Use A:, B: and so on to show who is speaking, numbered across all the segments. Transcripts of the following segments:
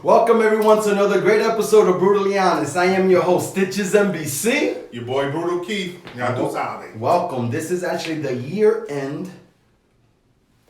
A: Welcome everyone to another great episode of Brutally Honest. I am your host, Stitches MBC.
B: Your boy Brutal Keith.
A: Welcome. This is actually the year end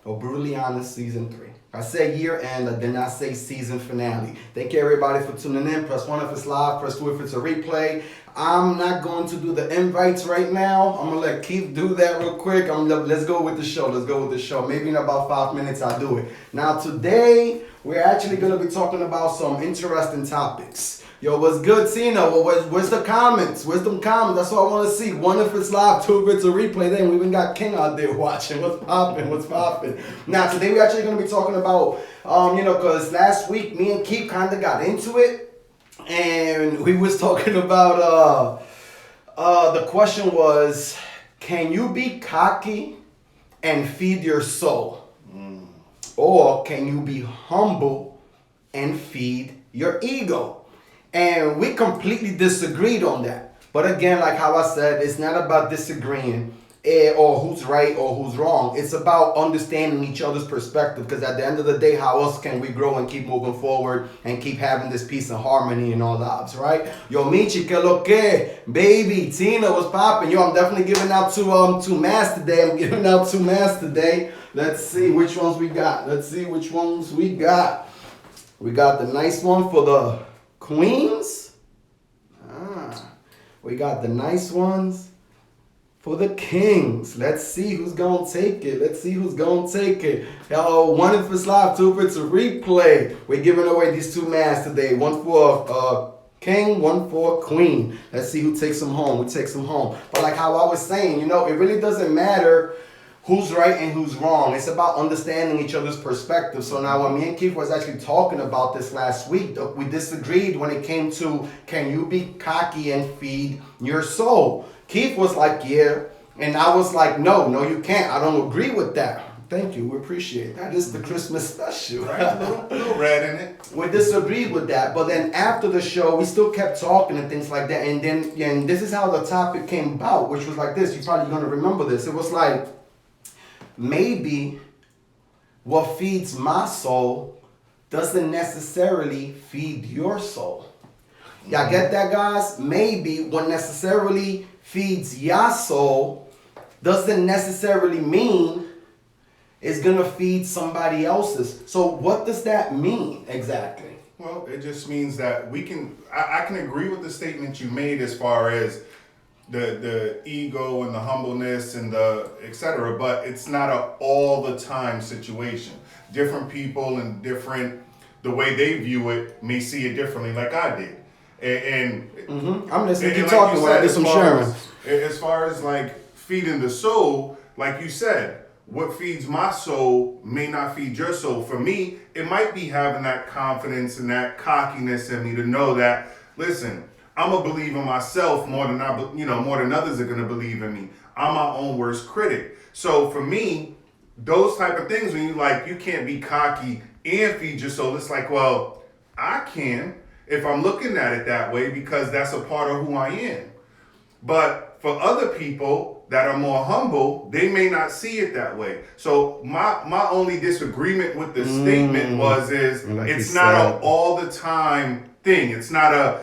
A: of Brutally Honest Season 3. I said year end, I did not say season finale. Thank you everybody for tuning in. Press 1 if it's live, press 2 if it's a replay. I'm not going to do the invites right now. I'm going to let Keith do that real quick. Let's go with the show. Maybe in about 5 minutes I'll do it. Now today, we're actually going to be talking about some interesting topics. Yo, what's good, Tina? Where's the comments? Where's them comments? That's what I want to see. 1 if it's live, 2 if it's a replay. Then we even got King out there watching. What's popping? Now, today we're actually going to be talking about, because last week me and Keith kind of got into it. And we was talking about, the question was, can you be cocky and feed your soul? Or can you be humble and feed your ego? And we completely disagreed on that. But again, like how I said, it's not about disagreeing or who's right or who's wrong. It's about understanding each other's perspective, because at the end of the day, how else can we grow and keep moving forward and keep having this peace and harmony in our lives, right? Yo, Michi, que lo que? Baby, Tina, what's popping? Yo, I'm definitely giving out two masks today. Let's see which ones we got. We got the nice one for the queens. We got the nice ones for the kings. Let's see who's gonna take it. 1 if it's live, 2 if it's a replay. We're giving away these 2 masks today. 1 for king, 1 for queen. Let's see who takes them home. But like how I was saying, it really doesn't matter who's right and who's wrong. It's about understanding each other's perspective. So now when me and Keith was actually talking about this last week, we disagreed when it came to, can you be cocky and feed your soul? Keith was like, yeah. And I was like, no, you can't. I don't agree with that. Thank you. We appreciate that. This is the Christmas special.
B: Right, a little red in it.
A: We disagreed with that. But then after the show, we still kept talking and things like that. And this is how the topic came about, which was like this. You're probably going to remember this. It was like, maybe what feeds my soul doesn't necessarily feed your soul. Y'all get that, guys? Maybe what necessarily feeds your soul doesn't necessarily mean it's gonna feed somebody else's. So what does that mean exactly?
B: Well, it just means that I can agree with the statement you made as far as the ego and the humbleness and the etc., but it's not a all the time situation. Different people and the way they view it may see it differently, like I did.
A: I'm listening. Keep talking while I do some sharing.
B: As far as like feeding the soul, like you said, what feeds my soul may not feed your soul. For me, it might be having that confidence and that cockiness in me to know that, listen, I'm a believer myself more than others are gonna believe in me. I'm my own worst critic. So for me, those type of things, when you can't be cocky and feed your soul, it's like, well, I can if I'm looking at it that way, because that's a part of who I am. But for other people that are more humble, they may not see it that way. So my only disagreement with the statement it's not an all the time thing. It's not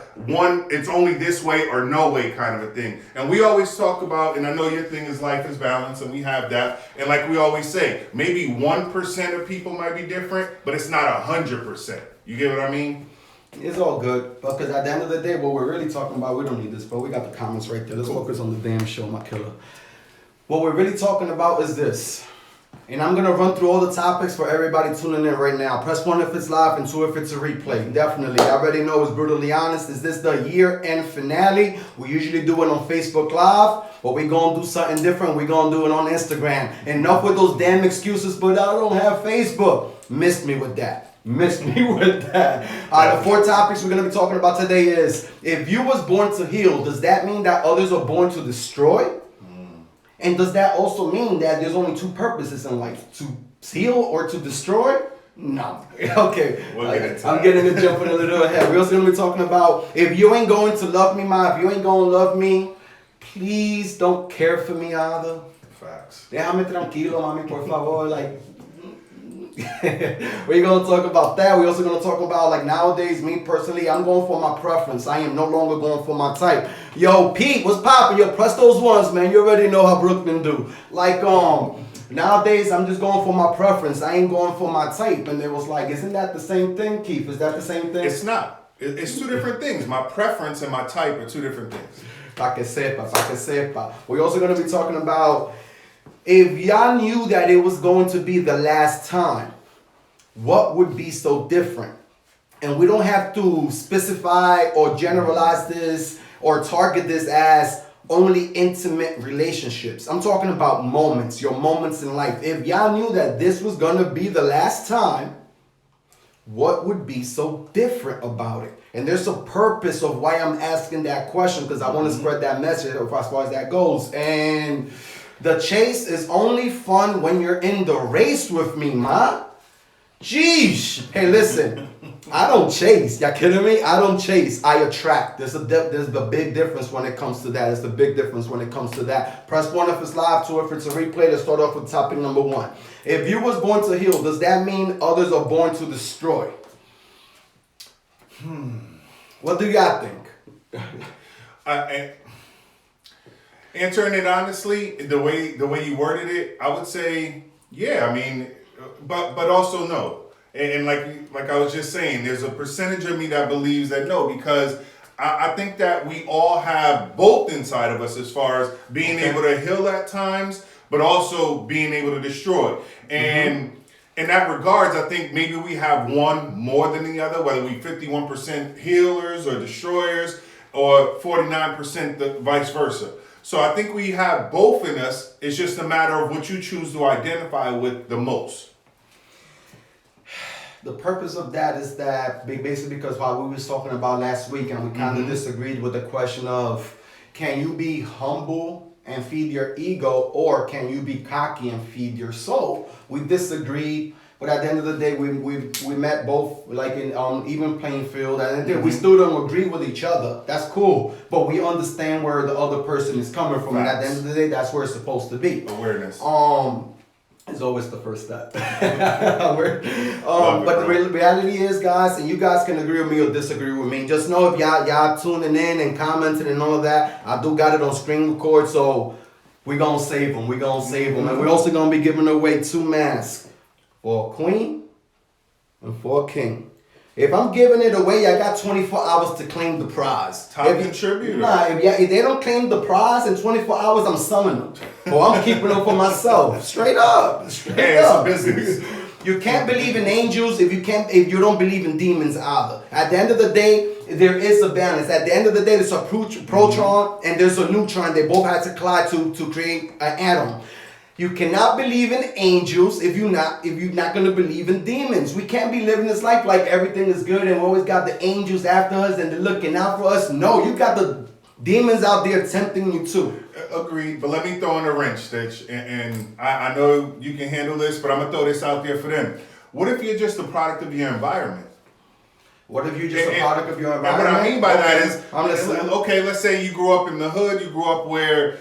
B: it's only this way or no way kind of a thing. And we always talk about, and I know your thing is life is balance, and we have that. And like we always say, maybe 1% of people might be different, but it's not 100%. You get what I mean?
A: It's all good, because at the end of the day, what we're really talking about, we don't need this, but we got the comments right there. Let's focus on the damn show, my killer. What we're really talking about is this. And I'm going to run through all the topics for everybody tuning in right now. Press 1 if it's live and 2 if it's a replay. Definitely. I already know it's Brutally Honest. Is this the year-end finale? We usually do it on Facebook Live, but we're going to do something different. We're going to do it on Instagram. Enough with those damn excuses, but I don't have Facebook. Missed me with that. All right, the 4 topics we're going to be talking about today is, if you was born to heal, does that mean that others are born to destroy? And does that also mean that there's only 2 purposes in life, to heal or to destroy? No. Okay. I'm getting to jumping a little ahead. We're also going to be talking about, if you ain't going to love me, if you ain't going to love me, please don't care for me either.
B: Facts.
A: Déjame tranquilo, mami, por favor. We're gonna talk about that. We're also gonna talk about like nowadays, me personally, I'm going for my preference. I am no longer going for my type. Yo, Pete, what's poppin'? Yo, press those ones, man. You already know how Brooklyn do. Like, nowadays I'm just going for my preference. I ain't going for my type. And it was like, isn't that the same thing, Keith? Is that the same thing?
B: It's not. It's two different things. My preference and my type are two different things.
A: Pa que sepa. We're also gonna be talking about if y'all knew that it was going to be the last time, what would be so different? And we don't have to specify or generalize this or target this as only intimate relationships. I'm talking about moments, your moments in life. If y'all knew that this was going to be the last time, what would be so different about it? And there's a purpose of why I'm asking that question, because I want to spread that message as far as that goes. And the chase is only fun when you're in the race with me, ma. Jeez. Hey, listen. I don't chase. Y'all kidding me? I don't chase. I attract. There's the big difference when it comes to that. There's the big difference when it comes to that. Press 1 if it's live, 2 if it's a replay. Let's start off with topic number 1. If you was born to heal, does that mean others are born to destroy? What do y'all think?
B: Answering it honestly, the way you worded it, I would say, yeah. I mean, but also no. And like I was just saying, there's a percentage of me that believes that no, because I think that we all have both inside of us as far as being able to heal at times, but also being able to destroy. And in that regards, I think maybe we have one more than the other, whether we 51% healers or destroyers or 49% the vice versa. So I think we have both in us. It's just a matter of what you choose to identify with the most.
A: The purpose of that is that basically because while we was talking about last week and we kind of disagreed with the question of can you be humble and feed your ego, or can you be cocky and feed your soul? We disagreed, but at the end of the day, we met both like in even playing field, and we still don't agree with each other. That's cool, but we understand where the other person is coming from, and at the end of the day, that's where it's supposed to be.
B: Awareness.
A: Is always the first step. But the reality is, guys, and you guys can agree with me or disagree with me. Just know if y'all tuning in and commenting and all of that, I do got it on screen record, so we're going to save them. We're going to save them. And we're also going to be giving away 2 masks for a queen and for a king. If I'm giving it away, I got 24 hours to claim the prize.
B: Top contributor.
A: If they don't claim the prize in 24 hours, I'm selling them. Or I'm keeping them for myself. Straight up.
B: It's a business.
A: You can't believe in angels if you don't believe in demons either. At the end of the day, there is a balance. At the end of the day, there's a proton and there's a neutron. They both had to collide to create an atom. You cannot believe in angels if you're not going to believe in demons. We can't be living this life like everything is good and we always got the angels after us and they're looking out for us. No, you got the demons out there tempting you too.
B: Agreed, but let me throw in a wrench, Stitch, and I know you can handle this, but I'm going to throw this out there for them. What if you're just a product of your environment?
A: What if you're just a product of your environment?
B: And what I mean by that is, okay, let's say you grew up in the hood, you grew up where,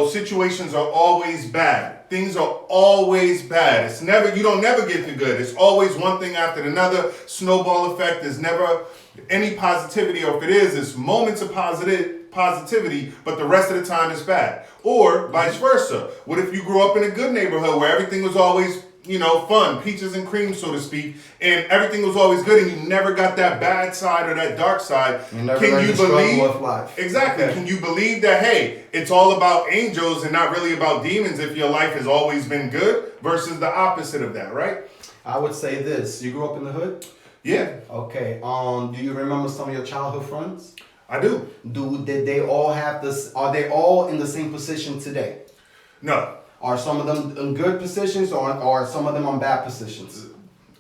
B: situations are always bad. Things are always bad. It's never, you don't never get to good. It's always one thing after another. Snowball effect. There's never any positivity, or if it is, it's moments of positivity, but the rest of the time it's bad. Or vice versa. What if you grew up in a good neighborhood where everything was always fun, peaches and cream, so to speak, and everything was always good, and you never got that bad side or that dark side? Can you believe? Exactly. Okay. Can you believe that? Hey, it's all about angels and not really about demons if your life has always been good versus the opposite of that, right?
A: I would say this: you grew up in the hood.
B: Yeah.
A: Okay. Do you remember some of your childhood friends?
B: I do.
A: Did they all have this? Are they all in the same position today?
B: No.
A: Are some of them in good positions or some of them on bad positions?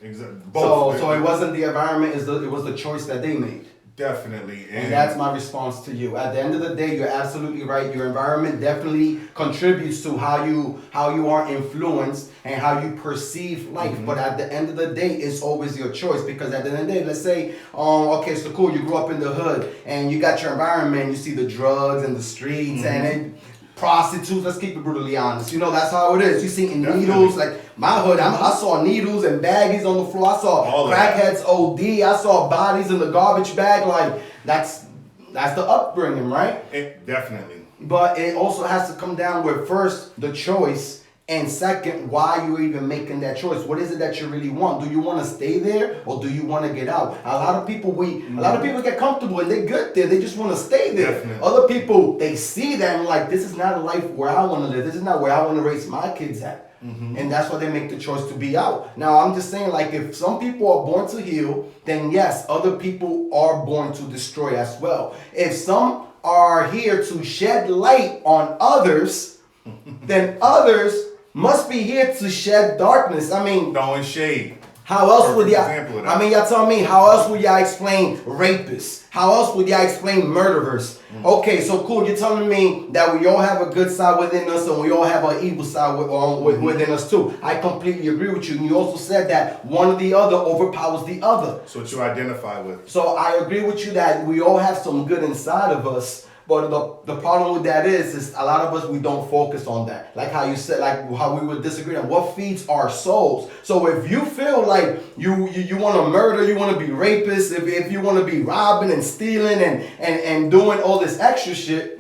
B: Exactly. Both.
A: So it wasn't the environment, it was the choice that they made.
B: Definitely.
A: And that's my response to you. At the end of the day, you're absolutely right. Your environment definitely contributes to how you are influenced and how you perceive life. But at the end of the day, it's always your choice, because at the end of the day, let's say, okay, so cool, you grew up in the hood and you got your environment, you see the drugs and the streets and prostitutes. Let's keep it brutally honest. You know, that's how it is. You see
B: Definitely.
A: needles, like my hood, I saw needles and baggies on the floor. I saw
B: All of
A: crackheads OD. I saw bodies in the garbage bag. Like, that's the upbringing, right?
B: Definitely.
A: But it also has to come down with first the choice, and second, why you even making that choice. What is it that you really want? Do you want to stay there or do you want to get out? A lot of people get comfortable and they're good there. They just want to stay there.
B: Definitely.
A: Other people, they see that and like, this is not a life where I want to live. This is not where I want to raise my kids at. And that's why they make the choice to be out. Now, I'm just saying, like, if some people are born to heal, then yes, other people are born to destroy as well. If some are here to shed light on others, then others must be here to shed darkness. I mean,
B: Throwing shade.
A: how else would y'all?
B: Example of that.
A: I mean, y'all tell me, how else would y'all explain rapists? How else would y'all explain murderers? Okay, so cool. You're telling me that we all have a good side within us, and we all have an evil side within us too. I completely agree with you. And you also said that one or the other overpowers the other.
B: So what you identify with.
A: So I agree with you that we all have some good inside of us. But the problem with that is a lot of us, we don't focus on that. Like how you said, like how we would disagree on what feeds our souls. So if you feel like you want to murder, you want to be rapists, if you want to be robbing and stealing and doing all this extra shit,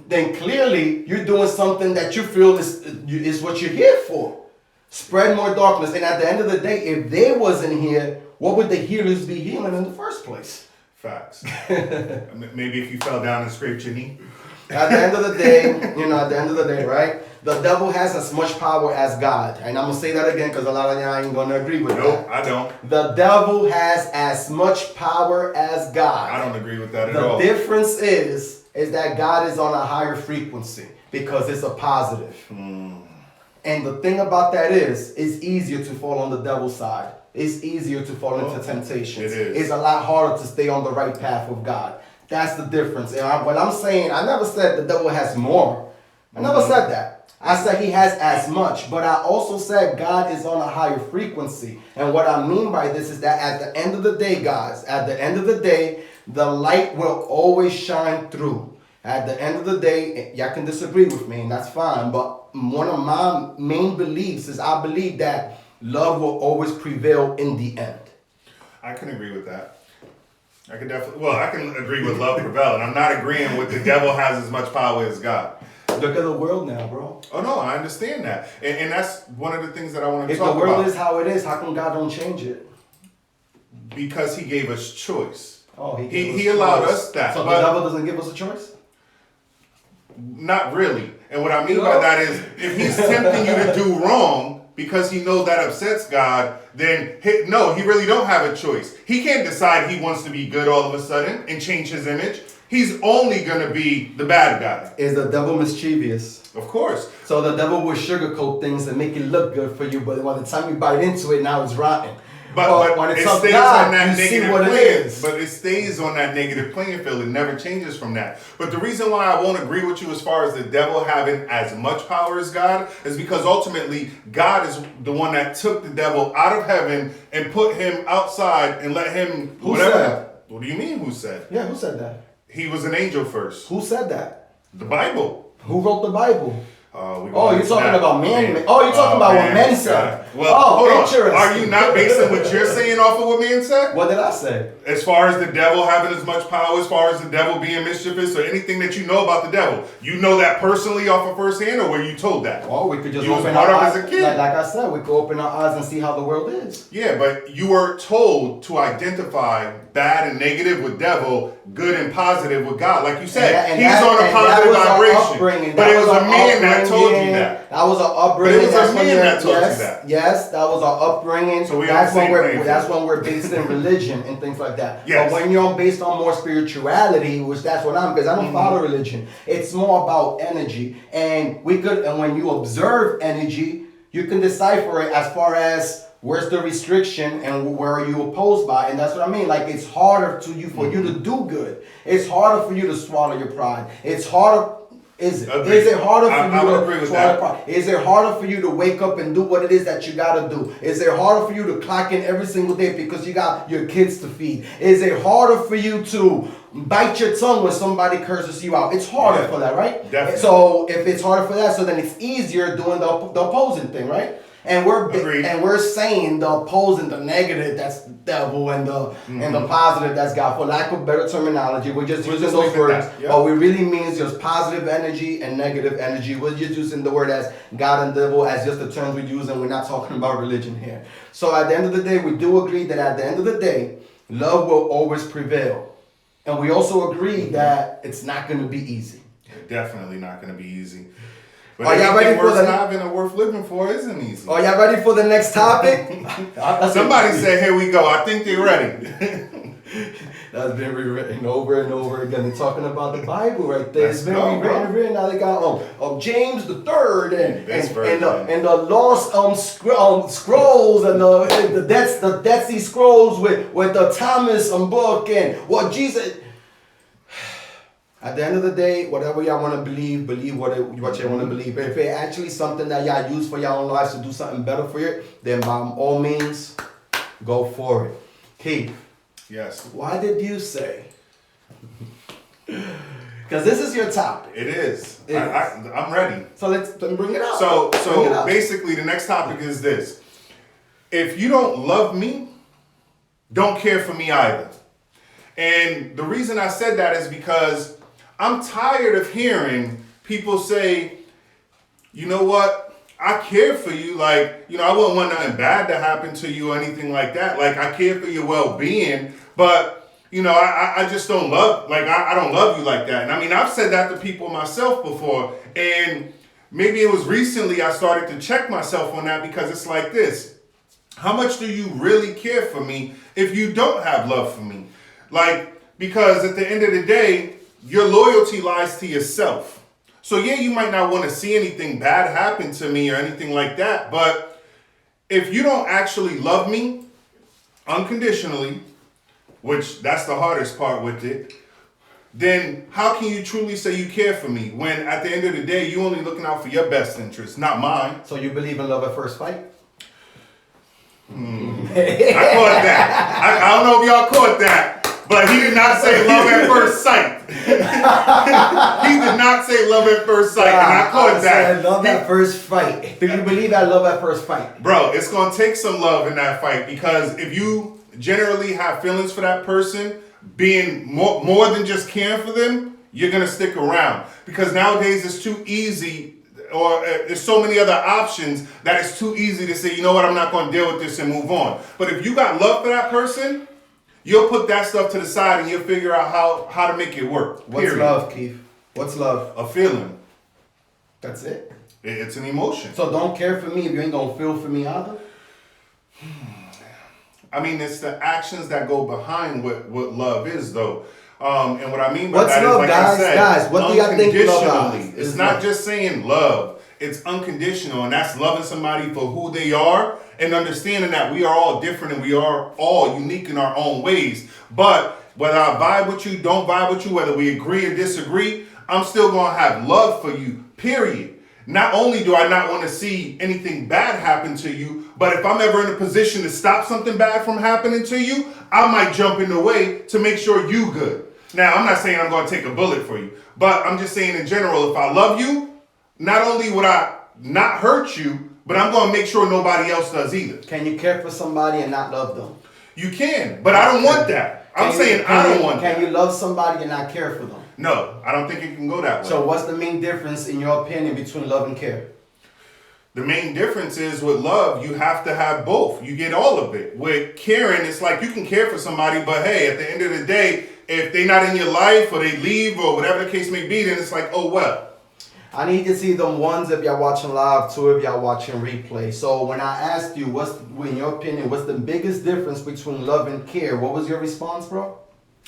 A: then clearly you're doing something that you feel is what you're here for. Spread more darkness. And at the end of the day, if they wasn't here, what would the healers be healing in the first place?
B: Facts. Maybe if you fell down and scraped your knee.
A: At the end of the day, right? The devil has as much power as God. And I'm going to say that again because a lot of y'all ain't going to agree with that.
B: Nope, I don't.
A: The devil has as much power as God.
B: I don't agree with that at all.
A: The difference is that God is on a higher frequency because it's a positive. And the thing about that is, it's easier to fall on the devil's side. It's easier to fall into temptations.
B: It is.
A: It's a lot harder to stay on the right path with God. That's the difference. And what I'm saying, I never said the devil has more. I never said that. I said he has as much. But I also said God is on a higher frequency. And what I mean by this is that at the end of the day, guys, at the end of the day, the light will always shine through. At the end of the day, y'all can disagree with me, and that's fine. But one of my main beliefs is I believe that love will always prevail in the end.
B: I can agree with that. I can agree with love prevailing. I'm not agreeing with the devil has as much power as God.
A: Look at the world now, bro.
B: Oh no, I understand that. And that's one of the things that I want to
A: If
B: talk
A: the world
B: about.
A: is how it is, how come God don't change it?
B: Because he gave us choice.
A: Oh,
B: He allowed us that.
A: So the
B: but
A: devil doesn't give us a choice?
B: not really. And what I mean by that is if he's tempting you to do wrong because he knows that upsets God, then he really don't have a choice. He can't decide he wants to be good all of a sudden and change his image. He's only going to be the bad guy.
A: Is the devil mischievous?
B: Of course.
A: So the devil will sugarcoat things and make it look good for you, but by the time you bite into it, now it's rotten.
B: But
A: when
B: it
A: it's of
B: stays
A: God,
B: on that
A: you see
B: negative
A: what it
B: plane.
A: is.
B: But it stays on that negative playing field. It never changes from that. But the reason why I won't agree with you as far as the devil having as much power as God is because ultimately God is the one that took the devil out of heaven and put him outside and let him
A: Who said?
B: What do you mean who said?
A: Yeah, who said that?
B: He was an angel first.
A: Who said that?
B: The Bible.
A: Who wrote the Bible?
B: Oh,
A: you're talking about man. Oh, you're talking about what men said.
B: Well, hold on.
A: interesting.
B: Are you not basing what you're saying off of what men said?
A: What did I say?
B: As far as the devil having as much power, as far as the devil being mischievous, or anything that you know about the devil, you know that personally off of first hand, or were you told that?
A: Well, we could just
B: You was
A: open
B: brought
A: our
B: up
A: eyes.
B: as a kid.
A: Like I said, we could open our eyes and see how the world is.
B: Yeah, but you were told to identify bad and negative with devil, good and positive with God. Like you said, he's on a positive vibration. But it was a man that told you that.
A: That was an upbringing.
B: But it was a man that told you that.
A: Yes, that was our upbringing.
B: So
A: that's when we're based in religion and things like that.
B: Yes.
A: But when you're based on more spirituality, which that's what because I don't follow religion. It's more about energy. And when you observe energy, you can decipher it as far as where's the restriction and where are you opposed by? And that's what I mean. Like it's harder for you to do good. It's harder for you to swallow your pride. It's harder. Is it?
B: Agreed.
A: Is it harder for you
B: I would
A: to
B: agree with that.
A: Is it harder for you to wake up and do what it is that you gotta do? Is it harder for you to clock in every single day because you got your kids to feed? Is it harder for you to bite your tongue when somebody curses you out? It's harder for that, right?
B: Definitely.
A: So if it's harder for that, so then it's easier doing the opposing thing, right? And we're saying the opposing, the negative, that's the devil, and the positive, that's God. For lack of better terminology, we're just using those words.
B: Yep.
A: But we really means just positive energy and negative energy. We're just using the word as God and devil as just the terms we use, and we're not talking about religion here. So at the end of the day, we do agree that at the end of the day, love will always prevail. And we also agree that it's not going to be easy.
B: Definitely not going to be easy. But
A: are y'all ready for the
B: having and worth living for isn't easy.
A: Are y'all ready for the next topic?
B: Somebody said, "Here we go." I think they're ready.
A: That's been rewritten over and over again. They're talking about the Bible right there.
B: Let's
A: It's been
B: go,
A: rewritten. Now they got James the Third and the lost scrolls and the Dead Sea Scrolls with the Thomas book and what Jesus. At the end of the day, whatever y'all want to believe what you want to believe. If it's actually something that y'all use for your own lives to do something better for you, then by all means, go for it. Keith.
B: Yes.
A: Why did you say? Because this is your topic.
B: It is. I'm ready.
A: So let's bring it up.
B: So basically, the next topic is this. If you don't love me, don't care for me either. And the reason I said that is because I'm tired of hearing people say, you know what, I care for you. Like, I wouldn't want nothing bad to happen to you or anything like that. Like, I care for your well-being, but, I just don't love, like, I don't love you like that. And I mean, I've said that to people myself before. And maybe it was recently I started to check myself on that because it's like this. How much do you really care for me if you don't have love for me? Like, because at the end of the day, your loyalty lies to yourself. So yeah, you might not want to see anything bad happen to me or anything like that. But if you don't actually love me unconditionally, which that's the hardest part with it, then how can you truly say you care for me when at the end of the day, you only looking out for your best interest, not mine?
A: So you believe in love at first sight?
B: I caught that. I don't know if y'all caught that. But he did not say love at first sight. He did not say love at first sight, and I caught that.
A: Love at first fight. Do you believe that love at first fight?
B: Bro, it's going to take some love in that fight because if you generally have feelings for that person, being more than just caring for them, you're going to stick around. Because nowadays it's too easy, or there's so many other options that it's too easy to say, you know what, I'm not going to deal with this and move on. But if you got love for that person, you'll put that stuff to the side and you'll figure out how to make it work.
A: What's love, Keith? What's love?
B: A feeling.
A: That's it?
B: It's an emotion.
A: So don't care for me if you ain't gonna feel for me either?
B: I mean, it's the actions that go behind what love is, though. And what I mean by that is, like I said,
A: guys, what do y'all think love is?
B: It's not just saying love. It's unconditional, and that's loving somebody for who they are and understanding that we are all different and we are all unique in our own ways. But whether I vibe with you, don't vibe with you, whether we agree or disagree, I'm still going to have love for you, period. Not only do I not want to see anything bad happen to you, but if I'm ever in a position to stop something bad from happening to you, I might jump in the way to make sure you good. Now, I'm not saying I'm going to take a bullet for you, but I'm just saying in general, if I love you, not only would I not hurt you, but I'm going to make sure nobody else does either.
A: Can you care for somebody and not love them?
B: You can, but I don't want that. I don't want that.
A: Can you love somebody and not care for them?
B: No, I don't think it can go that way.
A: So what's the main difference, in your opinion, between love and care?
B: The main difference is with love, you have to have both. You get all of it. With caring, it's like you can care for somebody, but hey, at the end of the day, if they're not in your life or they leave or whatever the case may be, then it's like, oh well.
A: I need to see them ones if y'all watching live, two if y'all watching replay. So when I asked you, in your opinion, what's the biggest difference between love and care? What was your response, bro?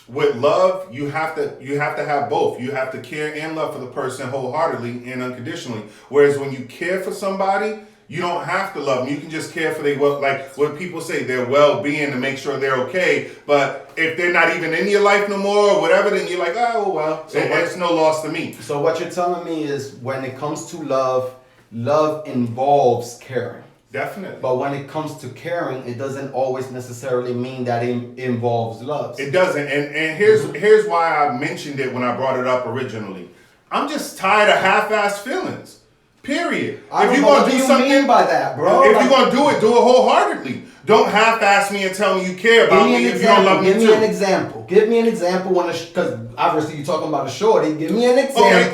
B: With love, you have to have both. You have to care and love for the person wholeheartedly and unconditionally. Whereas when you care for somebody, You don't have to love them. You can just care for like what people say, their well-being to make sure they're okay. But if they're not even in your life no more or whatever, then you're like, oh, well, so it's no loss to me.
A: So what you're telling me is when it comes to love, love involves caring.
B: Definitely.
A: But when it comes to caring, it doesn't always necessarily mean that it involves love.
B: It doesn't. And here's why I mentioned it when I brought it up originally. I'm just tired of half-assed feelings. Period.
A: If you're gonna do something, mean by that, bro?
B: If you're gonna do it wholeheartedly. Don't half-ass me and tell me you care about me if you don't love me too.
A: Give me an example. Give me an example because obviously you're talking about a shorty. Give me an example.
B: Okay,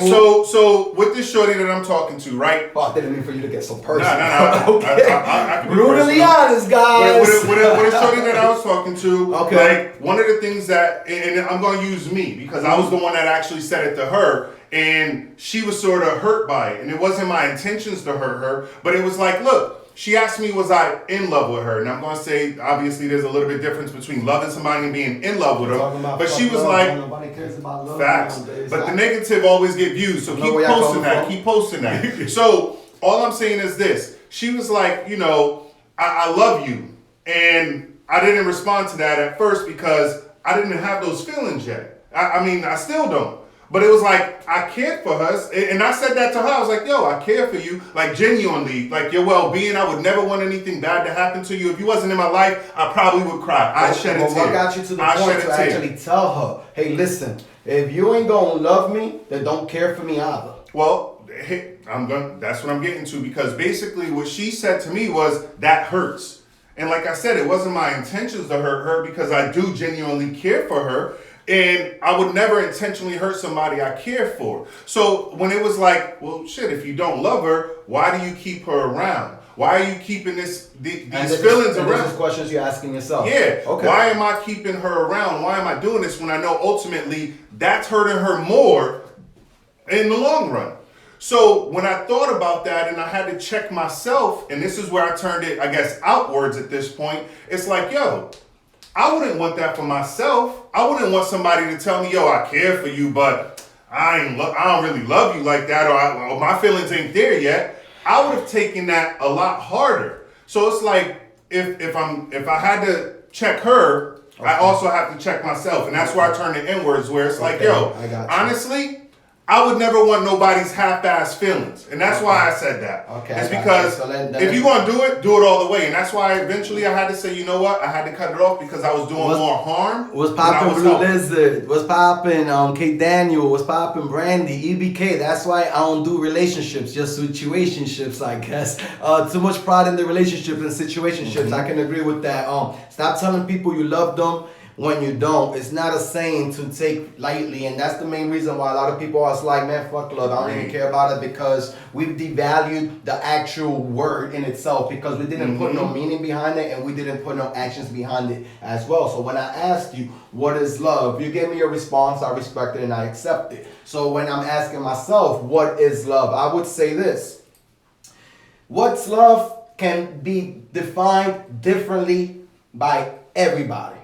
B: so with this shorty that I'm talking to, right?
A: Oh, I didn't mean for you to get so personal.
B: No.
A: Okay.
B: I can be
A: brutally honest, guys.
B: With a shorty that I was talking to,
A: okay.
B: Like one of the things that, and I'm gonna use me because I was the one that actually said it to her. And she was sort of hurt by it. And it wasn't my intentions to hurt her. But it was like, look, she asked me, was I in love with her? And I'm going to say, obviously, there's a little bit difference between loving somebody and being in love with them. But she was like,
A: nobody cares about love.
B: Facts. But the negative always get views. So keep posting that. Keep posting that. So all I'm saying is this. She was like, I love you. And I didn't respond to that at first because I didn't have those feelings yet. I mean, I still don't. But it was like, I cared for her. And I said that to her. I was like, yo, I care for you. Like, genuinely. Like, your well-being. I would never want anything bad to happen to you. If you wasn't in my life, I probably would cry. I'd shed a tear.
A: What got you to the point to actually tell her, hey, listen, if you ain't gonna love me, then don't care for me either?
B: Well, that's what I'm getting to. Because basically what she said to me was, that hurts. And like I said, it wasn't my intentions to hurt her because I do genuinely care for her. And I would never intentionally hurt somebody I care for. So when it was like, well, shit, if you don't love her, why do you keep her around? Why are you keeping these feelings around?
A: These questions you're asking yourself.
B: Yeah.
A: Okay.
B: Why am I keeping her around? Why am I doing this when I know ultimately that's hurting her more in the long run? So when I thought about that and I had to check myself, and this is where I turned it, I guess, outwards at this point, it's like, yo, I wouldn't want that for myself. I wouldn't want somebody to tell me, yo, I care for you, but I don't really love you like that, or my feelings ain't there yet. I would have taken that a lot harder. So it's like if I had to check her, okay, I also have to check myself, and that's where I turn it inwards, where it's like, yo, honestly, I would never want nobody's half-assed feelings. And that's why I said that.
A: Okay.
B: It's because if you're going to do it all the way. And that's why eventually I had to say, you know what? I had to cut it off because I was doing more harm.
A: Was popping Blue Lizard. Was popping K Daniel. Was popping Brandy. EBK. That's why I don't do relationships, just situationships, I guess. Too much pride in the relationship and situationships. Mm-hmm. I can agree with that. Stop telling people you love them when you don't. It's not a saying to take lightly, and that's the main reason why a lot of people are like, man, fuck love, I don't even care about it, because we've devalued the actual word in itself because we didn't put no meaning behind it and we didn't put no actions behind it as well. So when I asked you, what is love? You gave me your response, I respect it and I accept it. So when I'm asking myself, what is love? I would say this. What's love can be defined differently by everybody.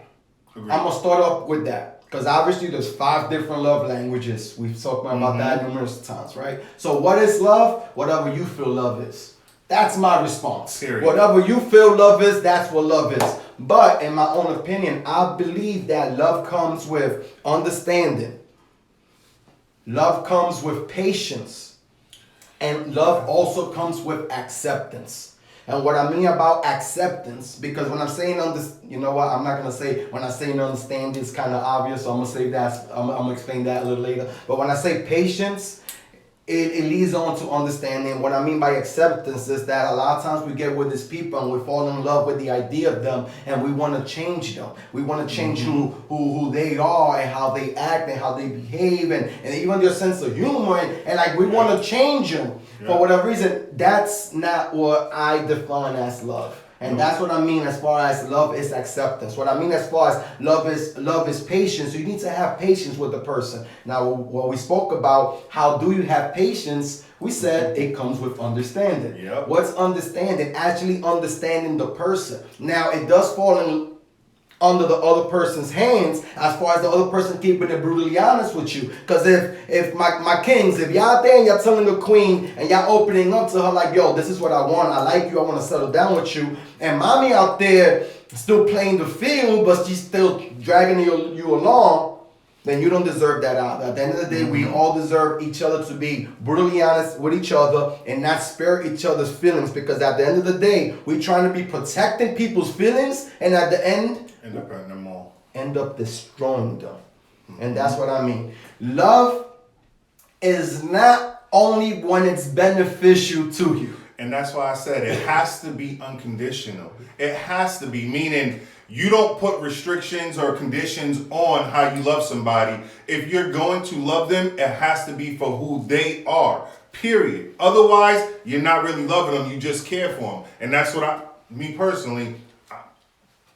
A: Agreed. I'm going to start off with that because obviously there's 5 different love languages. We've talked about that numerous times, right? So what is love? Whatever you feel love is. That's my response. Period. Whatever you feel love is, that's what love is. But in my own opinion, I believe that love comes with understanding. Love comes with patience. And love also comes with acceptance. And what I mean about acceptance, because when I'm saying you know what, I'm not going to say, when I say understand, it's kind of obvious, so I'm going to say that, I'm going to explain that a little later. But when I say patience, it leads on to understanding. What I mean by acceptance is that a lot of times we get with these people and we fall in love with the idea of them and we want to change them. We want to change who they are and how they act and how they behave and even their sense of humor and like we want to change them. For whatever reason, that's not what I define as love. And that's what I mean as far as love is acceptance. What I mean as far as love is patience. You need to have patience with the person. Now, when we spoke about how do you have patience, we said it comes with understanding. Yep. What's understanding? Actually understanding the person. Now, it does fall under the other person's hands as far as the other person keeping it brutally honest with you. Because if my kings, if y'all out there and y'all telling the queen and y'all opening up to her like, yo, this is what I want, I like you, I want to settle down with you, and mommy out there still playing the field, but she's still dragging you along, then you don't deserve that out. At the end of the day, we all deserve each other to be brutally honest with each other and not spare each other's feelings, because at the end of the day, we're trying to be protecting people's feelings, and at the end,
B: End up hurting them all.
A: end up destroying them. And that's what I mean. Love is not only when it's beneficial to you.
B: And that's why I said it has to be unconditional. It has to be, meaning you don't put restrictions or conditions on how you love somebody. If you're going to love them, it has to be for who they are, period. Otherwise, you're not really loving them, you just care for them. And that's what me personally,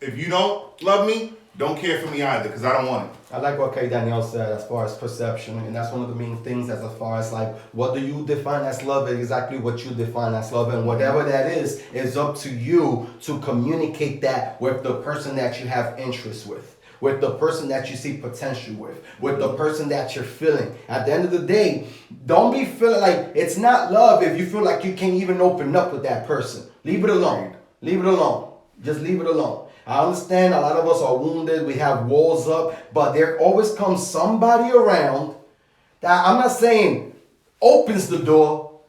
B: if you don't love me, don't care for me either, because I don't want it.
A: I like what K. Danielle said as far as perception, and that's one of the main things as far as like, what do you define as love is exactly what you define as love, and whatever that is up to you to communicate that with the person that you have interest with the person that you see potential with the person that you're feeling. At the end of the day, don't be feeling like it's not love if you feel like you can't even open up with that person. Leave it alone. Leave it alone. Just leave it alone. I understand a lot of us are wounded, we have walls up, but there always comes somebody around that, I'm not saying opens the door,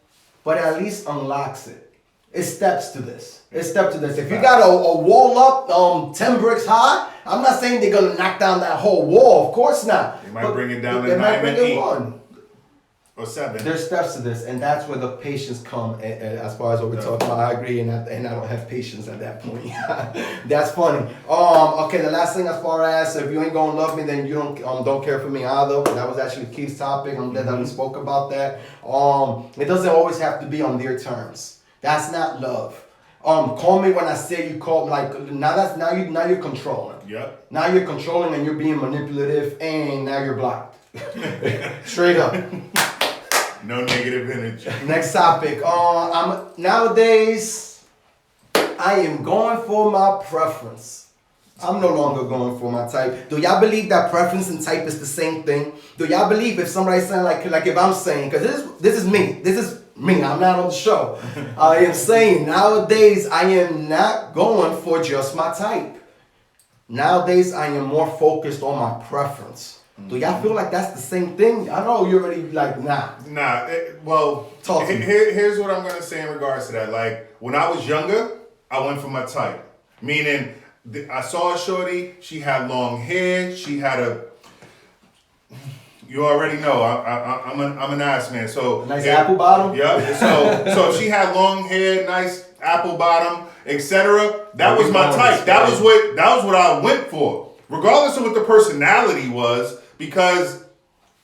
A: but at least unlocks it. It steps to this. If you got a wall up 10 bricks high, I'm not saying they're going to knock down that whole wall. Of course not.
B: They might bring it down to
A: they might
B: 9
A: bring
B: and
A: it
B: 8.
A: 1.
B: Or 7.
A: There's steps to this, and that's where the patience come. As far as what we're talking about, I agree, and I don't have patience at that point. That's funny. Okay, the last thing as far as if you ain't gonna love me, then you don't care for me either. That was actually Keith's topic. I'm glad that we spoke about that. It doesn't always have to be on their terms. That's not love. Call me when I say you call me. Like now you're controlling.
B: Yep.
A: Now you're controlling and you're being manipulative, and now you're blocked. Straight up.
B: No negative energy.
A: Next topic. Nowadays, I am going for my preference. I'm no longer going for my type. Do y'all believe that preference and type is the same thing? Do y'all believe if somebody's saying like if I'm saying, because this is me. I'm not on the show. I am saying nowadays I am not going for just my type. Nowadays I am more focused on my preference. Do y'all feel like that's the same thing? I know you're already like, nah.
B: Well,
A: Talk to me.
B: here's what I'm going to say in regards to that. Like, when I was younger, I went for my type. Meaning, I saw a shorty, she had long hair, she had you already know, I'm an ass man. So
A: Nice apple bottom?
B: Yeah. So if she had long hair, nice apple bottom, etc., that was my type. That was what I went for. Regardless of what the personality was, because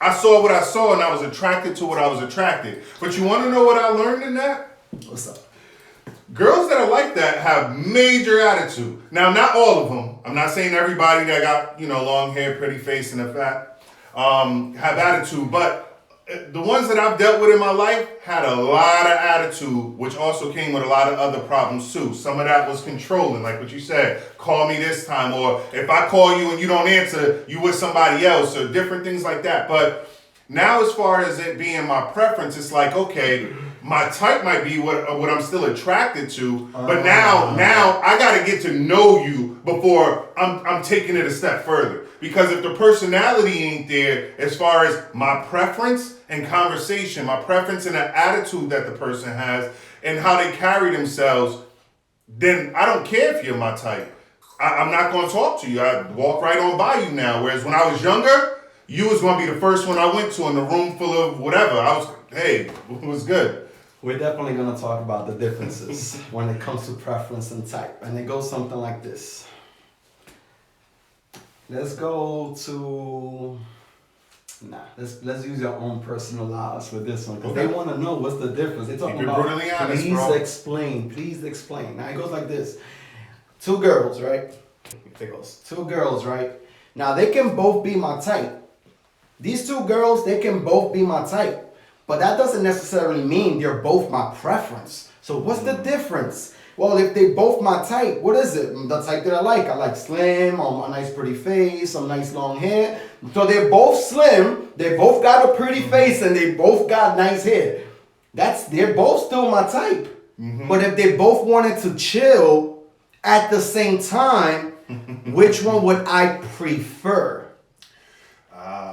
B: I saw what I saw and I was attracted to what I was attracted. But you want to know what I learned in that?
A: What's up?
B: Girls that are like that have major attitude. Now, not all of them. I'm not saying everybody that got, long hair, pretty face, and a fat have attitude. But the ones that I've dealt with in my life had a lot of attitude, which also came with a lot of other problems too. Some of that was controlling, like what you said, call me this time, or if I call you and you don't answer, you with somebody else, or different things like that. But now as far as it being my preference, it's like, okay, my type might be what I'm still attracted to, but now I gotta get to know you before I'm taking it a step further. Because if the personality ain't there, as far as my preference and conversation, my preference and the attitude that the person has and how they carry themselves, then I don't care if you're my type. I'm not going to talk to you. I walk right on by you now. Whereas when I was younger, you was going to be the first one I went to in the room full of whatever. Hey, it was good.
A: We're definitely going to talk about the differences when it comes to preference and type. And it goes something like this. Let's go to... Let's use your own personal lives for this one, because they want to know what's the difference. They're talking about,
B: brutally honest,
A: please explain. Now it goes like this. Two girls, right? Now they can both be my type. These two girls, they can both be my type. But that doesn't necessarily mean they're both my preference. So what's the difference? Well, if they both my type, what is it? The type that I like. I like slim, a nice pretty face, some nice long hair. So they're both slim, they both got a pretty face, and they both got nice hair. They're both still my type. But if they both wanted to chill at the same time, which one would I prefer?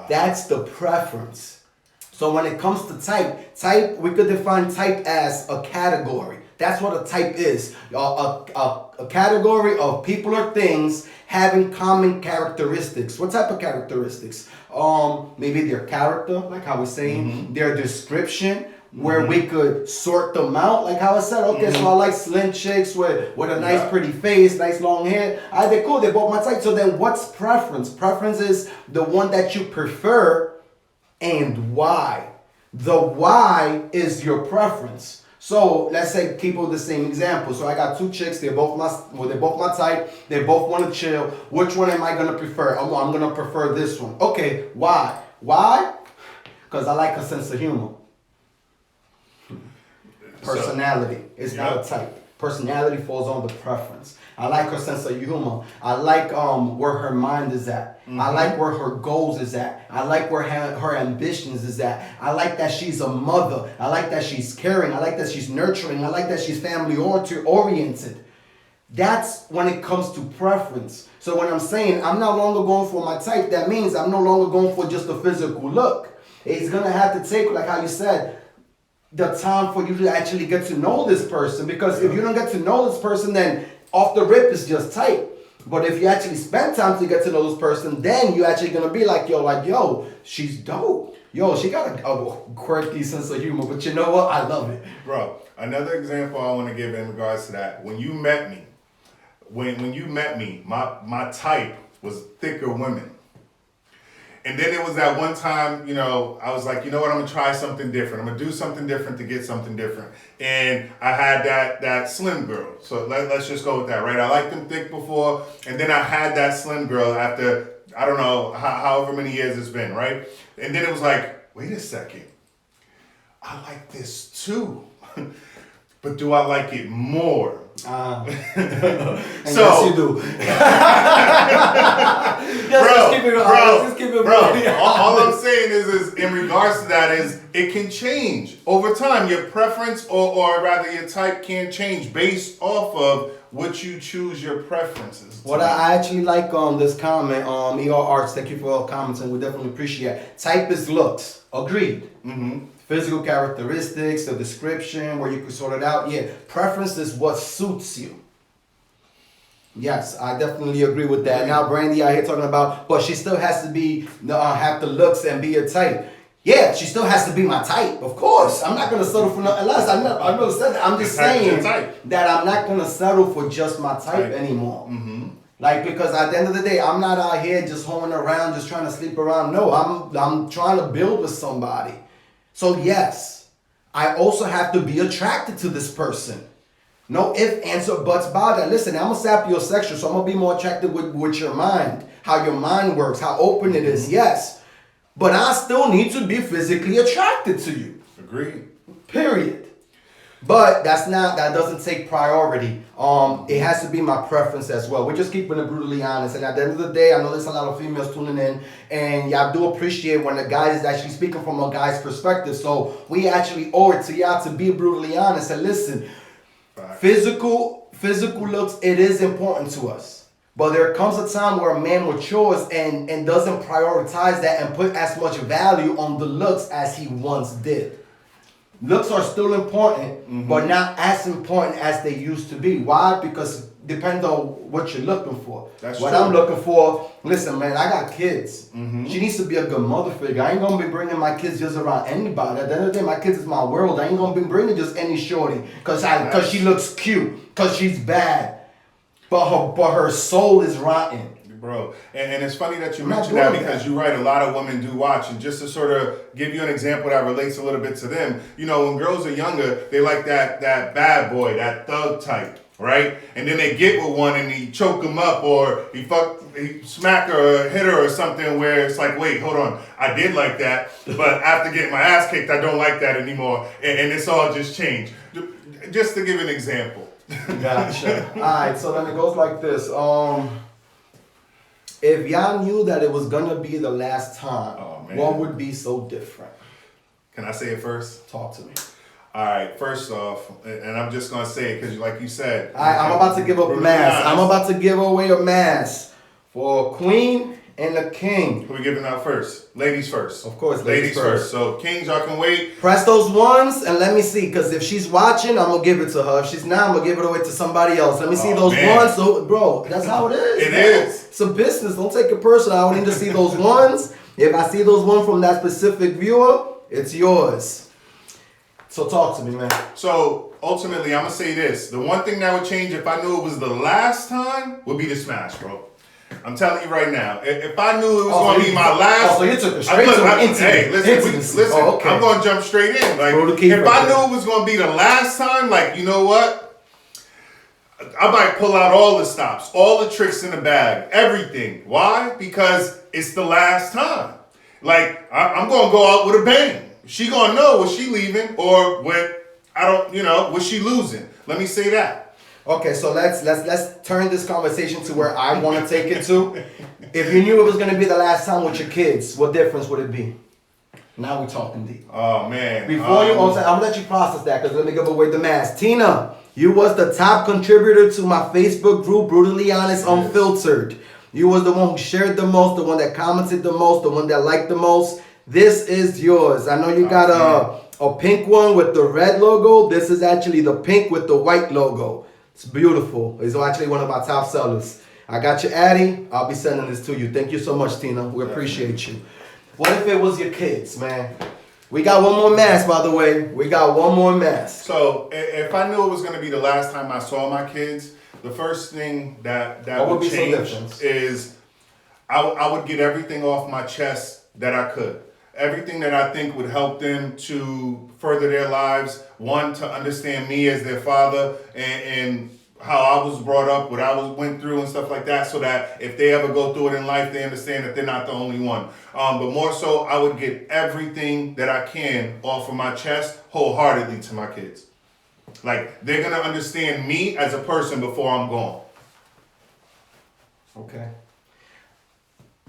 A: That's the preference. So when it comes to type, we could define type as a category. That's what a type is. A category of people or things having common characteristics. What type of characteristics? Maybe their character, like how we're saying, their description, where we could sort them out, like how I said, okay, so I like slim chicks with a nice pretty face, nice long hair. They're cool, they're both my type. So then what's preference? Preference is the one that you prefer and why. The why is your preference. So let's say keep with the same example. So I got two chicks, they're both my type, they both want to chill. Which one am I gonna prefer? Oh, I'm gonna prefer this one. Okay, why? Why? Because I like her sense of humor. Personality is not a type. Personality falls on the preference. I like her sense of humor. I like where her mind is at. I like where her goals is at. I like where her ambitions is at. I like that she's a mother. I like that she's caring. I like that she's nurturing. I like that she's family oriented. That's when it comes to preference. So when I'm saying I'm no longer going for my type, that means I'm no longer going for just a physical look. It's gonna have to take, like how you said, the time for you to actually get to know this person. Because if you don't get to know this person, then off the rip it's just tight. But if you actually spend time to get to know this person, then you're actually gonna be like, yo, she's dope. Yo, she got a quirky sense of humor, but you know what? I love it.
B: Bro, another example I want to give in regards to that. When you met me, my type was thicker women. And then it was that one time, I was like, you know what, I'm going to try something different. I'm going to do something different to get something different. And I had that slim girl. So let's just go with that, right? I liked them thick before. And then I had that slim girl after, I don't know, however many years it's been, right? And then it was like, wait a second. I like this too. But do I like it more?
A: And
B: So
A: yes, you do.
B: Bro, all I'm saying is in regards to that is it can change over time. Your preference or rather your type can change based off of what you choose your preferences.
A: What I actually like this comment, ER Arts, thank you for commenting. We definitely appreciate it. Type is looks. Agreed. Physical characteristics, the description, where you can sort it out. Yeah, preference is what suits you. Yes, I definitely agree with that. Now, Brandy out here talking about, but she still has to be have the looks and be a type. Yeah, she still has to be my type, of course. I'm not gonna settle for nothing less. I never said that. I'm just saying that I'm not gonna settle for just my type anymore. Like, because at the end of the day, I'm not out here just hoeing around, just trying to sleep around. No, I'm trying to build with somebody. So yes, I also have to be attracted to this person. No if, ands, or buts about that. Listen, I'm a sapiosexual, so I'm going to be more attracted with your mind, how your mind works, how open it is, yes. But I still need to be physically attracted to you.
B: Agreed.
A: Period. But that doesn't take priority. It has to be my preference as well. We're just keeping it brutally honest. And at the end of the day, I know there's a lot of females tuning in, and y'all do appreciate when the guy is actually speaking from a guy's perspective. So we actually owe it to y'all to be brutally honest and listen. Physical looks, it is important to us. But there comes a time where a man matures and doesn't prioritize that and put as much value on the looks as he once did. Looks are still important, but not as important as they used to be. Why? Because depends on what you're looking for. What I'm looking for, listen, man, I got kids. She needs to be a good mother figure. I ain't gonna be bringing my kids just around anybody. At the end of the day, my kids is my world. I ain't gonna be bringing just any shorty because she looks cute, because she's bad, but her soul is rotten.
B: Bro, and it's funny that you mentioned that because you're right, a lot of women do watch. And just to sort of give you an example that relates a little bit to them, when girls are younger, they like that bad boy, that thug type, right? And then they get with one and he choke them up or he smack her or hit her or something where it's like, wait, hold on, I did like that, but after getting my ass kicked, I don't like that anymore. And it's all just changed. Just to give an example.
A: Gotcha. All right, so then it goes like this. If y'all knew that it was gonna be the last time,
B: Oh, man.
A: what would be so different?
B: Can I say it first?
A: Talk to me.
B: All right, first off, and I'm just going to say it because, like you said.
A: All right, I'm about to give up a mask. I'm about to give away a mask for a queen and a king.
B: Who are we giving out first? Ladies first.
A: Of course,
B: ladies first. So, kings, y'all can wait.
A: Press those ones and let me see. Because if she's watching, I'm going to give it to her. If she's not, I'm going to give it away to somebody else. Let me see those ones. So, bro, that's how it is.
B: It is.
A: It's a business. Don't take it personal. I don't need to see those ones. If I see those ones from that specific viewer, it's yours. So talk to me, man.
B: So ultimately, I'm gonna say this: the one thing that would change if I knew it was the last time would be the smash, bro. I'm telling you right now. If I knew it was gonna be my last,
A: so you took it straight to intimacy.
B: Hey, listen.
A: Oh, okay.
B: I'm gonna jump straight in. Like, if I knew it was gonna be the last time, like, you know what? I might pull out all the stops, all the tricks in the bag, everything. Why? Because it's the last time. Like, I'm gonna go out with a bang. She gonna know was she leaving or was she losing? Let me say that.
A: Okay, so let's turn this conversation to where I want to take it to. If you knew it was gonna be the last time with your kids, what difference would it be? Now we're talking deep.
B: Oh man.
A: Before you also, I'm gonna let you process that because let me give away the mask. Tina, you was the top contributor to my Facebook group, Brutally Honest Unfiltered. You was the one who shared the most, the one that commented the most, the one that liked the most. This is yours. I know you got a pink one with the red logo. This is actually the pink with the white logo. It's beautiful. It's actually one of our top sellers. I got you, Addy. I'll be sending this to you. Thank you so much, Tina. We appreciate you. What if it was your kids, man? We got one more mask, by the way. We got one more mask.
B: So if I knew it was going to be the last time I saw my kids, the first thing that would change is I would get everything off my chest that I could. Everything that I think would help them to further their lives. One, to understand me as their father and how I was brought up, what I went through and stuff like that, so that if they ever go through it in life, they understand that they're not the only one. But more so, I would get everything that I can off of my chest wholeheartedly to my kids. Like, they're going to understand me as a person before I'm gone.
A: Okay.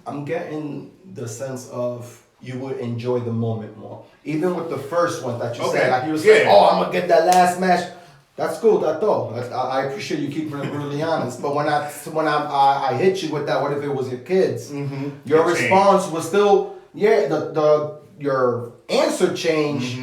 A: I'm getting the sense of you would enjoy the moment more. Even with the first one that you said, like you were saying, oh, I'm going to get that last match. That's cool, that's all. I appreciate you keeping it brutally honest. But when I hit you with that, what if it was your kids?
B: Mm-hmm.
A: Your response was still, your answer changed,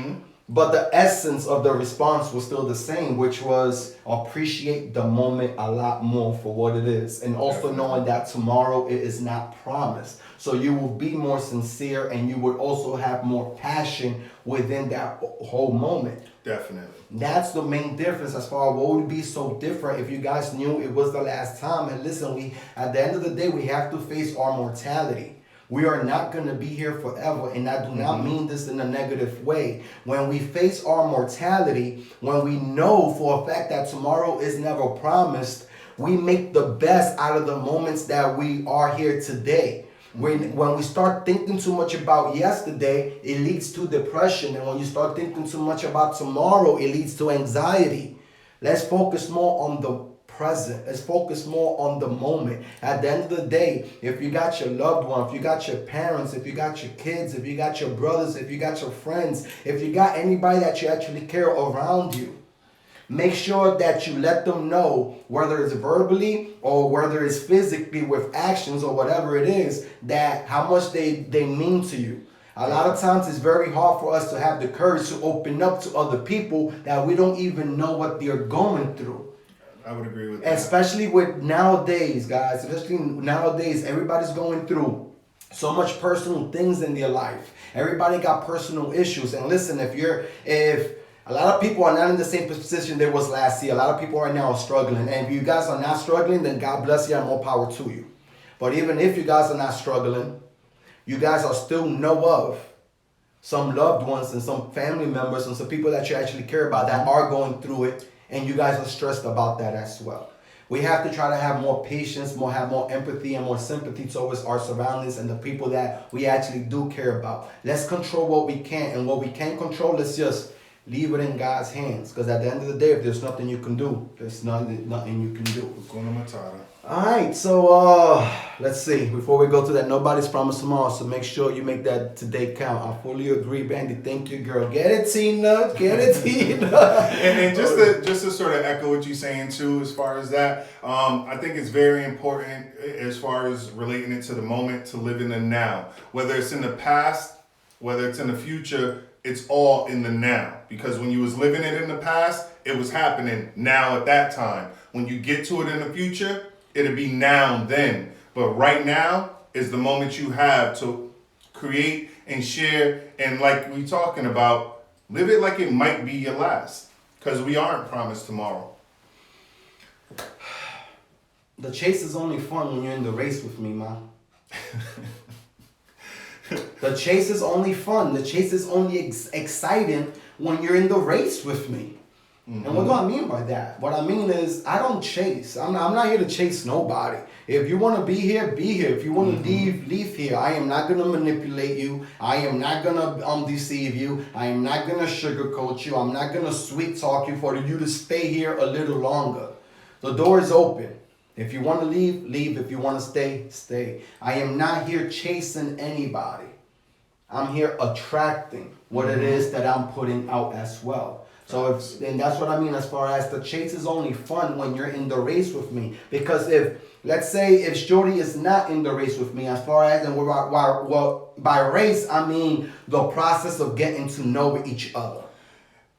A: but the essence of the response was still the same, which was appreciate the moment a lot more for what it is. And also knowing that tomorrow it is not promised. So you will be more sincere and you would also have more passion within that whole moment.
B: Definitely.
A: That's the main difference as far as what would be so different if you guys knew it was the last time. And listen, at the end of the day, we have to face our mortality. We are not going to be here forever, and I do not mean this in a negative way. When we face our mortality, when we know for a fact that tomorrow is never promised, we make the best out of the moments that we are here today. When we start thinking too much about yesterday, it leads to depression. And when you start thinking too much about tomorrow, it leads to anxiety. Let's focus more on the present. Let's focus more on the moment. At the end of the day, if you got your loved one, if you got your parents, if you got your kids, if you got your brothers, if you got your friends, if you got anybody that you actually care around you, make sure that you let them know, whether it's verbally or whether it's physically with actions or whatever it is, that how much they mean to you. A lot of times it's very hard for us to have the courage to open up to other people that we don't even know what they're going through.
B: I would agree with that.
A: Especially with nowadays, guys. Especially nowadays, everybody's going through so much personal things in their life. Everybody got personal issues. And listen, if a lot of people are not in the same position they was last year. A lot of people right now are struggling. And if you guys are not struggling, then God bless you and more power to you. But even if you guys are not struggling, you guys are still know of some loved ones and some family members and some people that you actually care about that are going through it. And you guys are stressed about that as well. We have to try to have more patience, have more empathy and more sympathy towards our surroundings and the people that we actually do care about. Let's control what we can. And what we can't control, let's just leave it in God's hands. Because at the end of the day, if there's nothing you can do, there's nothing you can do.
B: Hakuna Matata.
A: All right, so let's see. Before we go to that, nobody's promised tomorrow, so make sure you make that today count. I fully agree, Bandy. Thank you, girl. Get it, Tina. Get it, Tina.
B: and just to sort of echo what you're saying too, as far as that, I think it's very important as far as relating it to the moment, to live in the now. Whether it's in the past, whether it's in the future, it's all in the now. Because when you was living it in the past, it was happening now at that time. When you get to it in the future, it'll be now then. But right now is the moment you have to create and share, and like we talking about, live it like it might be your last. Because we aren't promised tomorrow.
A: The chase is only fun when you're in the race with me, man. The chase is only fun. The chase is only exciting when you're in the race with me. Mm-hmm. And what do I mean by that? What I mean is I don't chase. I'm not here to chase nobody. If you want to be here, be here. If you want to leave here. I am not going to manipulate you. I am not going to deceive you. I am not going to sugarcoat you. I'm not going to sweet talk you for you to stay here a little longer. The door is open. If you want to leave, leave. If you want to stay, stay. I am not here chasing anybody. I'm here attracting what it is that I'm putting out as well. So and that's what I mean as far as the chase is only fun when you're in the race with me. Because let's say if Shorty is not in the race with me, as far as, and well, by race, I mean the process of getting to know each other.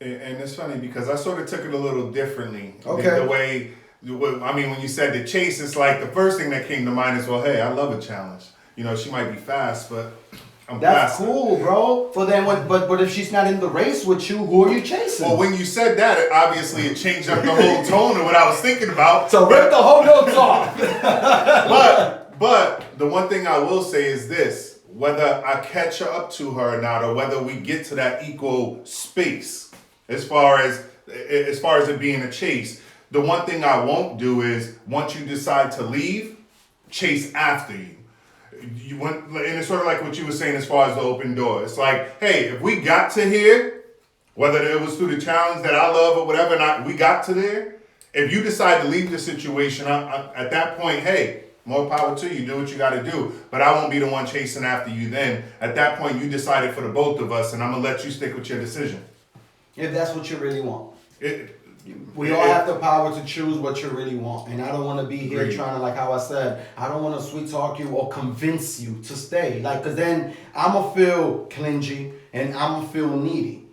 B: And it's funny because I sort of took it a little differently.
A: Okay.
B: The way, I mean, when you said the chase, it's like the first thing that came to mind is, well, hey, I love a challenge. You know, she might be fast, but
A: that's cool, bro. So then, but if she's not in the race with you, who are you chasing?
B: Well, when you said that, obviously it changed up the whole tone of what I was thinking about.
A: So rip the whole notes off.
B: But the one thing I will say is this: whether I catch up to her or not, or whether we get to that equal space, as far as it being a chase, the one thing I won't do is once you decide to leave, chase after you. You went, and it's sort of like what you were saying as far as the open door. It's like, hey, if we got to here, whether it was through the challenge that I love or whatever, not we got to there. If you decide to leave the situation, at that point, hey, more power to you. Do what you got to do. But I won't be the one chasing after you. Then at that point, you decided for the both of us, and I'm gonna let you stick with your decision.
A: If that's what you really want. We all have the power to choose what you really want. And I don't want to be here trying to, like how I said, I don't want to sweet talk you or convince you to stay. Like, because then I'm going to feel clingy and I'm going to feel needy.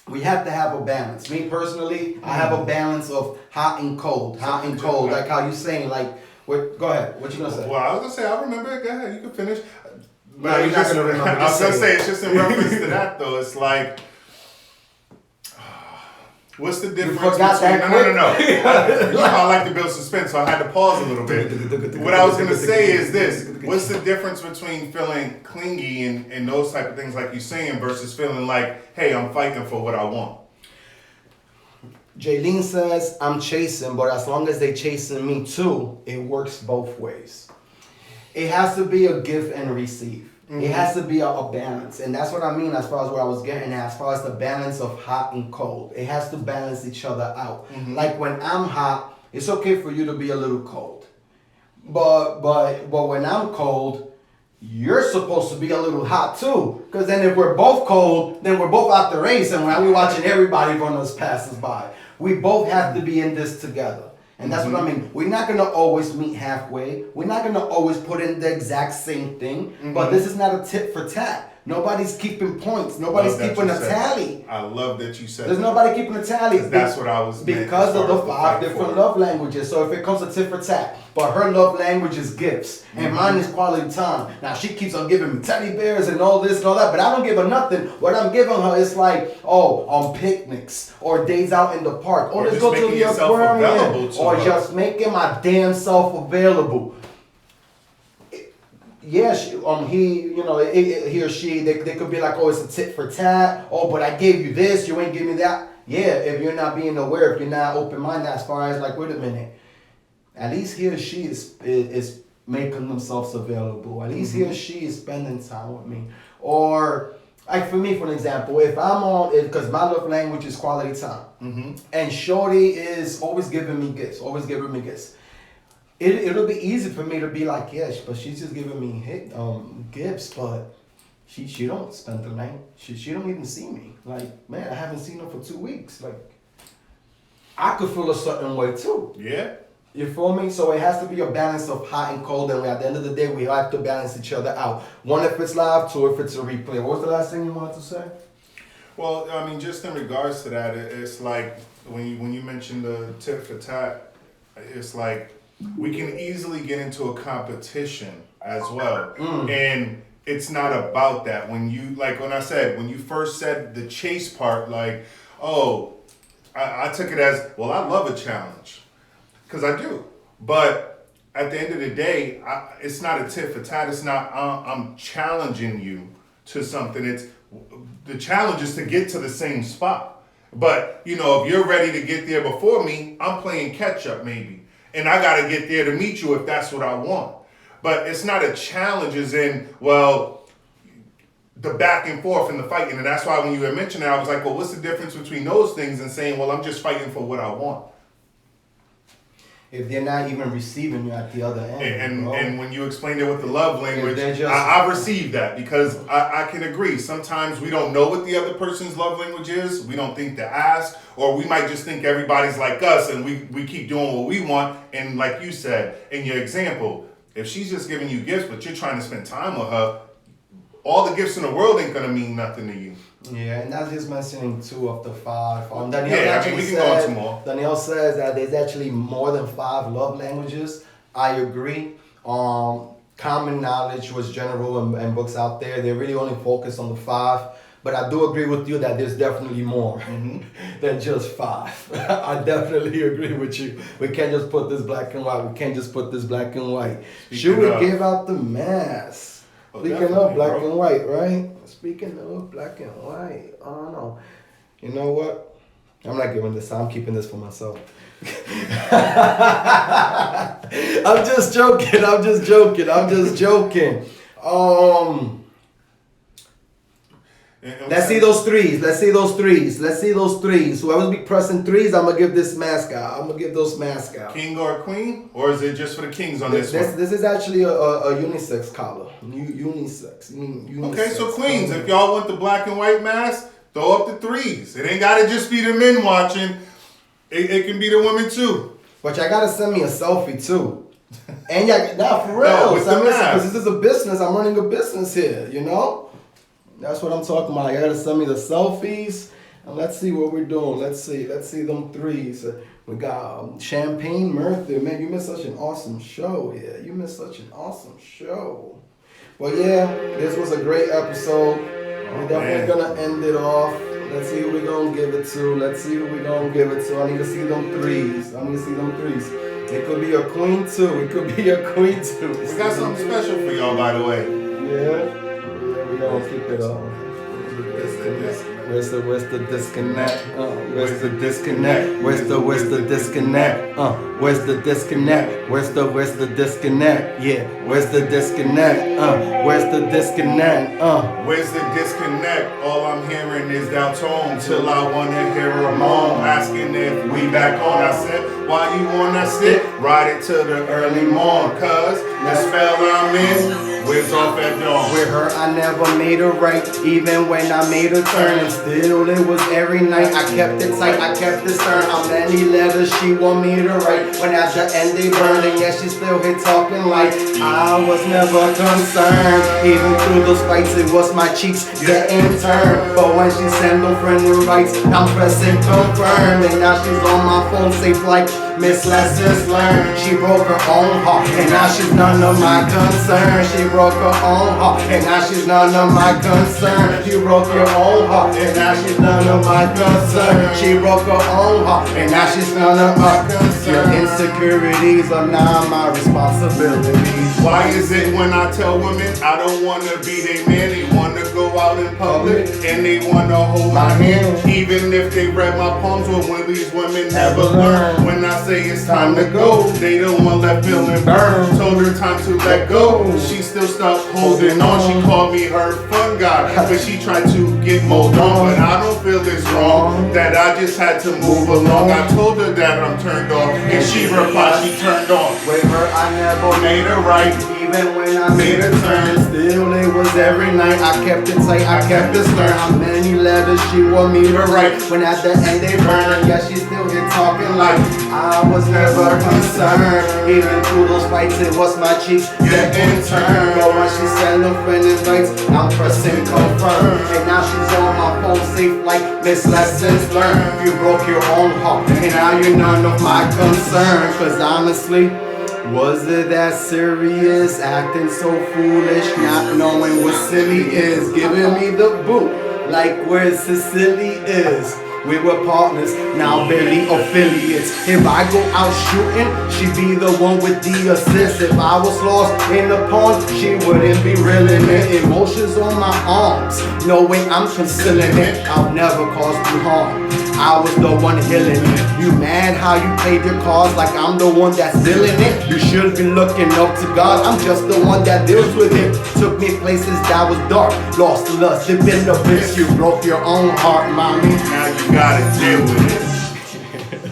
A: We have to have a balance. Me personally, I have a balance of hot and cold. Hot and cold. Like how you saying, like, go ahead. What you going to say?
B: Well, I was going to say, I remember it. Go ahead. You can finish. But
A: no, you're not going to remember.
B: I was going to say, it's just in reference to that, though. It's like, what's the difference between... No. You know how I like to build suspense, so I had to pause a little bit. What I was going to say is this. What's the difference between feeling clingy and those type of things like you're saying versus feeling like, hey, I'm fighting for what I want?
A: Jaylene says, I'm chasing, but as long as they chasing me too, it works both ways. It has to be a give and receive. It has to be a balance. And that's what I mean as far as where I was getting at, as far as the balance of hot and cold. It has to balance each other out. Like when I'm hot, it's okay for you to be a little cold. But when I'm cold, you're supposed to be a little hot too. Because then if we're both cold, then we're both out the race and we're watching everybody run us passes by. We both have to be in this together. And that's what I mean. We're not going to always meet halfway. We're not going to always put in the exact same thing. But this is not a tit for tat. Nobody's keeping points. Nobody's keeping a tally.
B: I love that you said
A: There's nobody keeping a tally.
B: That's what I was
A: because of the 5 different love languages. So if it comes to tit for tat, but her love language is gifts, and mine is quality time. Now she keeps on giving me teddy bears and all this and all that, but I don't give her nothing. What I'm giving her is like, on picnics or days out in the park, or let's go to the aquarium, or just making my damn self available. Yeah, he or she, they could be like, oh, it's a tit for tat. Oh, but I gave you this, you ain't give me that. Yeah, if you're not being aware, if you're not open-minded as far as like, wait a minute, at least he or she is making themselves available. At least he or she is spending time with me. Or like for me, for an example, if I'm on it, because my love language is quality time,
B: Mm-hmm.
A: and Shorty is always giving me gifts, it'll be easy for me to be like, yes, but she's just giving me gifts, but she don't spend the night. She don't even see me. Like, man, I haven't seen her for 2 weeks. Like, I could feel a certain way too.
B: Yeah.
A: You feel me? So it has to be a balance of hot and cold, and at the end of the day, we have to balance each other out. One if it's live, two if it's a replay. What was the last thing you wanted to say?
B: Well, I mean, just in regards to that, it's like when you mentioned the tit for tat, it's like we can easily get into a competition as well, and it's not about that. When you first said the chase part, like, oh, I took it as, well, I love a challenge. Because I do. But at the end of the day, it's not a tit for tat. It's not, I'm challenging you to something. It's the challenge is to get to the same spot. But, if you're ready to get there before me, I'm playing catch up maybe. And I got to get there to meet you if that's what I want. But it's not a challenge as in, well, the back and forth and the fighting. And that's why when you had mentioned that, I was like, well, what's the difference between those things and saying, well, I'm just fighting for what I want?
A: If they're not even receiving you at the other end.
B: And when you explained it with the love language,
A: just,
B: I've received that because I can agree. Sometimes we don't know what the other person's love language is. We don't think to ask, or we might just think everybody's like us and we keep doing what we want. And like you said, in your example, if she's just giving you gifts, but you're trying to spend time with her, all the gifts in the world ain't going to mean nothing to you.
A: Yeah, and that's just mentioning 2 of the 5. Danielle
B: we can go into more.
A: Danielle says that there's actually more than 5 love languages. I agree. Common knowledge was general and books out there. They really only focus on the 5. But I do agree with you that there's definitely more than just 5. I definitely agree with you. We can't just put this black and white. Should we give out the mask? Speaking of black and white, right? Speaking of black and white, I don't know. You know what? I'm not giving this. I'm keeping this for myself. I'm just joking. Let's see those threes. Whoever's be pressing threes, I'm gonna give this mask out. I'm gonna give those masks out.
B: King or queen, or is it just for the kings on this one?
A: This is actually a unisex collar. Unisex.
B: Okay, so queens, if y'all want the black and white mask, throw up the 3s. It ain't gotta just be the men watching. It can be the women too.
A: But y'all gotta send me a selfie too. And y'all, for real. Because this is a business. I'm running a business here, That's what I'm talking about. You gotta send me the selfies, and let's see what we're doing. Let's see them 3s. We got Champagne Murthy. Man, you missed such an awesome show here. Well, yeah, this was a great episode. We're definitely gonna end it off. Let's see who we're gonna give it to. I need to see them 3s. It could be a queen too.
B: We got something special for y'all, by the way.
A: Yeah. We're gonna keep it on. Where's the disconnect? Where's the disconnect? Where's the disconnect? Where's the disconnect? Where's the disconnect? Yeah, where's the disconnect? Where's the disconnect?
B: Where's the disconnect? All I'm hearing is down tone till I wanna hear a moan. Asking if we back on. I said, why you wanna sit? Ride it till the early morn. Cause the spell I'm in. Where's off at dawn?
A: With her, I never made her right, even when I made her turn. And still, it was every night. I kept it tight, I kept it stern. How many letters she want me to write? When at the end they burned, and yet she still here talking like I was never concerned. Even through those fights, it was my cheeks getting turned. But when she sent no friend invites, I'm pressing confirm. And now she's on my phone, safe like Miss Lessons Learned. She broke her own heart, and now she's none of my concern. She broke her own heart, and now she's none of my concern. You broke your own heart, and now she's none of my concern. She broke her own heart, and now she's none of my concern. Your insecurities are now my responsibilities.
B: Why is it when I tell women I don't wanna be their man, they wanna go out in public and they wanna hold my hand. Even if they read my poems, what will these women never learn? When I say it's time to go, they the one left feeling burned. Told her time to let go, she still stuck holding on. She called me her fun guy, but she tried to get moved on. But I don't feel it's wrong that I just had to move along. I told her that I'm turned off, and she replied she turned on.
A: With her, I never made it right. Even when I made a turn, still it was every night. I kept it tight, I kept it stern. How many letters she want me to write? When at the end they burn, yeah, she still here talking like I was never concerned. Even through those fights, it was my cheeks that in turn. But when she said no friend invites, I'm pressing confirm. And now she's on my phone safe like Miss Lessons Learned. You broke your own heart, and now you're none of my concern. Cause honestly, was it that serious? Acting so foolish, not knowing what silly is. Giving me the boot, like where Sicily is. We were partners, now barely affiliates. If I go out shooting, she'd be the one with the assist. If I was lost in the pond, she wouldn't be reeling it. Emotions on my arms, knowing I'm concealing it. I'll never cause you harm, I was the one healing it. You mad how you played your cards like I'm the one that's dealing it? You should be looking up to God, I'm just the one that deals with it. Took me places that was dark, lost the lust, dipped in the abyss. You broke your own heart, mommy.
B: Now you gotta deal with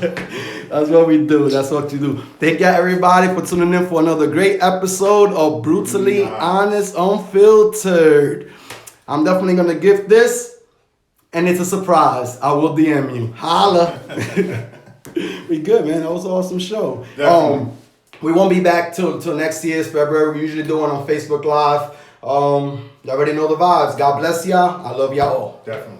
B: it.
A: That's what we do. That's what you do. Thank you everybody for tuning in for another great episode of Brutally Honest Unfiltered. I'm definitely gonna gift this, and it's a surprise. I will DM you. Holla. We good, man. That was an awesome show.
B: Definitely.
A: We won't be back till next year's February. We usually do it on Facebook Live. You already know the vibes. God bless y'all. I love y'all all.
B: Definitely.